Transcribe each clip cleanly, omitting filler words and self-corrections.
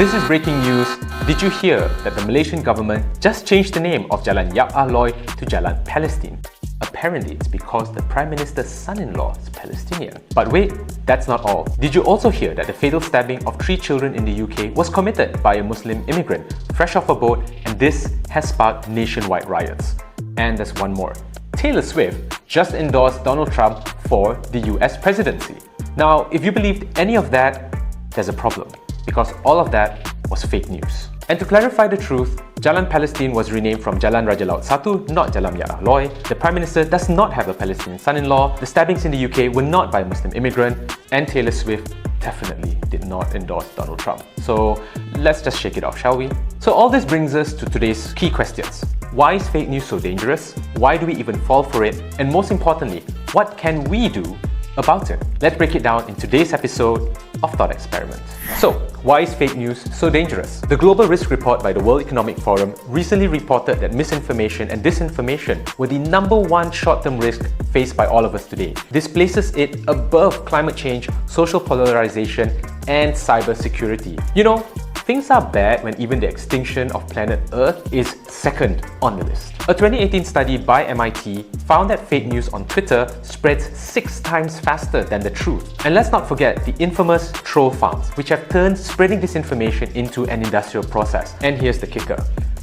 This is breaking news. Did you hear that the Malaysian government just changed the name of Jalan Yap Ah Loy to Jalan Palestine? Apparently, it's because the Prime Minister's son-in-law is Palestinian. But wait, that's not all. Did you also hear that the fatal stabbing of 3 children in the UK was committed by a Muslim immigrant fresh off a boat, and this has sparked nationwide riots? And there's one more. Taylor Swift just endorsed Donald Trump for the US presidency. Now, if you believed any of that, there's a problem, because all of that was fake news. And to clarify the truth, Jalan Palestine was renamed from Jalan Raja Laut 1, not Jalan Yap Ah Loy. The Prime Minister does not have a Palestinian son-in-law, the stabbings in the UK were not by a Muslim immigrant, and Taylor Swift definitely did not endorse Donald Trump. So let's just shake it off, shall we? So all this brings us to today's key questions. Why is fake news so dangerous? Why do we even fall for it? And most importantly, what can we do about it? Let's break it down in today's episode of Thought Experiment. So, why is fake news so dangerous? The Global Risk Report by the World Economic Forum recently reported that misinformation and disinformation were the #1 short-term risk faced by all of us today. This places it above climate change, social polarization, and cybersecurity. You know, things are bad when even the extinction of planet Earth is second on the list. A 2018 study by MIT found that fake news on Twitter spreads 6 times faster than the truth. And let's not forget the infamous troll farms, which have turned spreading disinformation into an industrial process. And here's the kicker.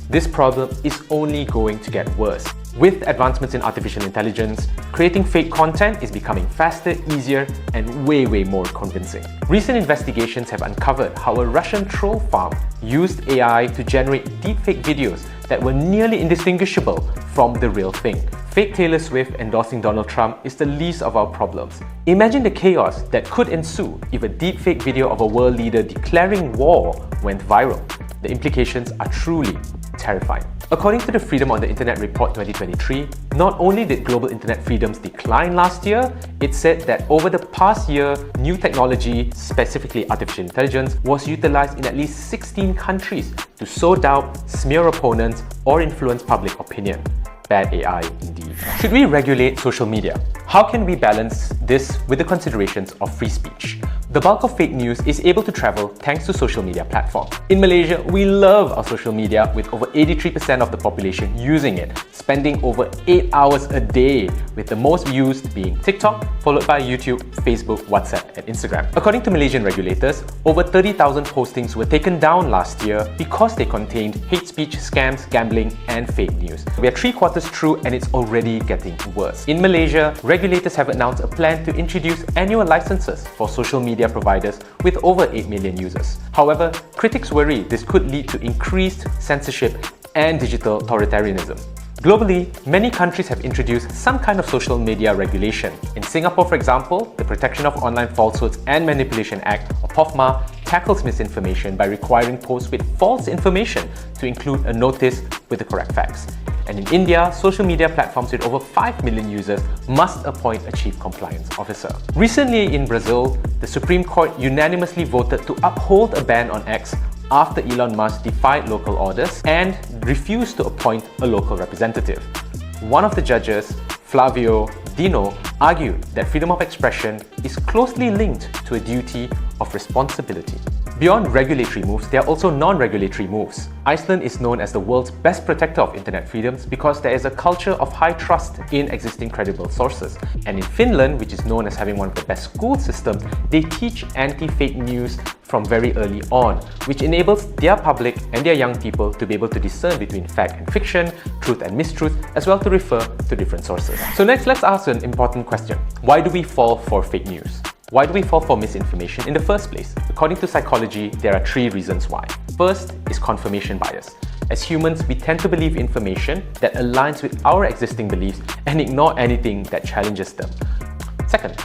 This problem is only going to get worse. With advancements in artificial intelligence, creating fake content is becoming faster, easier, and way more convincing. Recent investigations have uncovered how a Russian troll farm used AI to generate deepfake videos that were nearly indistinguishable from the real thing. Fake Taylor Swift endorsing Donald Trump is the least of our problems. Imagine the chaos that could ensue if a deepfake video of a world leader declaring war went viral. The implications are truly terrifying. According to the Freedom on the Internet Report 2023, not only did global internet freedoms decline last year, it said that over the past year, new technology, specifically artificial intelligence, was utilized in at least 16 countries to sow doubt, smear opponents, or influence public opinion. Bad AI indeed. Should we regulate social media? How can we balance this with the considerations of free speech? The bulk of fake news is able to travel thanks to social media platforms. In Malaysia, we love our social media with over 83% of the population using it, spending over 8 hours a day, with the most used being TikTok, followed by YouTube, Facebook, WhatsApp, and Instagram. According to Malaysian regulators, over 30,000 postings were taken down last year because they contained hate speech, scams, gambling, and fake news. We are 3/4 through and it's already getting worse. In Malaysia, regulators have announced a plan to introduce annual licenses for social media providers with over 8 million users. However, critics worry this could lead to increased censorship and digital authoritarianism. Globally, many countries have introduced some kind of social media regulation. In Singapore, for example, the Protection of Online Falsehoods and Manipulation Act, or POFMA, tackles misinformation by requiring posts with false information to include a notice with the correct facts. And in India, social media platforms with over 5 million users must appoint a chief compliance officer. Recently in Brazil, the Supreme Court unanimously voted to uphold a ban on X after Elon Musk defied local orders and refused to appoint a local representative. One of the judges, Flavio Dino, argued that freedom of expression is closely linked to a duty of responsibility. Beyond regulatory moves, there are also non-regulatory moves. Iceland is known as the world's best protector of internet freedoms because there is a culture of high trust in existing credible sources. And in Finland, which is known as having one of the best school systems, they teach anti-fake news from very early on, which enables their public and their young people to be able to discern between fact and fiction, truth and mistruth, as well to refer to different sources. So next, let's ask an important question. Why do we fall for fake news? Why do we fall for misinformation in the first place? According to psychology, there are 3 reasons why. First is confirmation bias. As humans, we tend to believe information that aligns with our existing beliefs and ignore anything that challenges them. Second,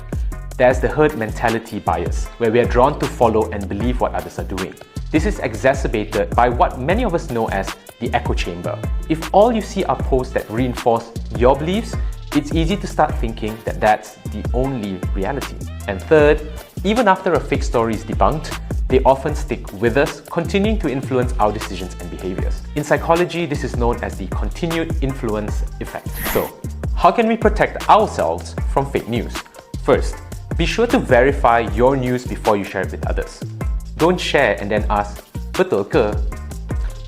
there's the herd mentality bias, where we are drawn to follow and believe what others are doing. This is exacerbated by what many of us know as the echo chamber. If all you see are posts that reinforce your beliefs, it's easy to start thinking that that's the only reality. And third, even after a fake story is debunked, they often stick with us, continuing to influence our decisions and behaviors. In psychology, this is known as the continued influence effect. So, how can we protect ourselves from fake news? First, be sure to verify your news before you share it with others. Don't share and then ask, Betul ke?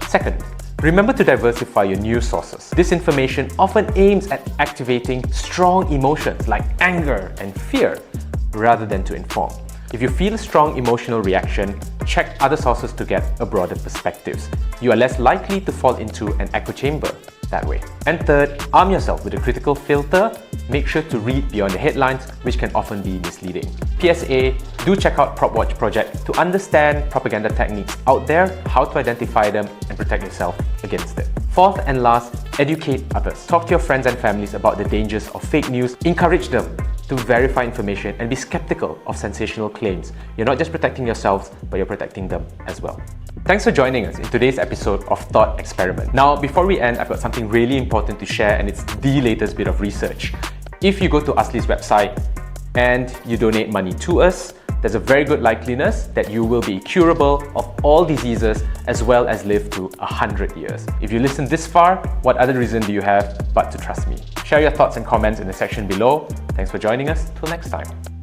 Second, remember to diversify your news sources. This information often aims at activating strong emotions like anger and fear rather than to inform. If you feel a strong emotional reaction, check other sources to get a broader perspective. You are less likely to fall into an echo chamber that way. And third, arm yourself with a critical filter. Make sure to read beyond the headlines, which can often be misleading. PSA, do check out PropWatch Project to understand propaganda techniques out there, how to identify them and protect yourself against it. Fourth and last, educate others. Talk to your friends and families about the dangers of fake news. Encourage them to verify information and be skeptical of sensational claims. You're not just protecting yourselves, but you're protecting them as well. Thanks for joining us in today's episode of Thought Experiment. Now, before we end, I've got something really important to share, and it's the latest bit of research. If you go to ASLI's website and you donate money to us, there's a very good likeliness that you will be curable of all diseases as well as live to 100 years. If you listen this far, what other reason do you have but to trust me? Share your thoughts and comments in the section below. Thanks for joining us. Till next time.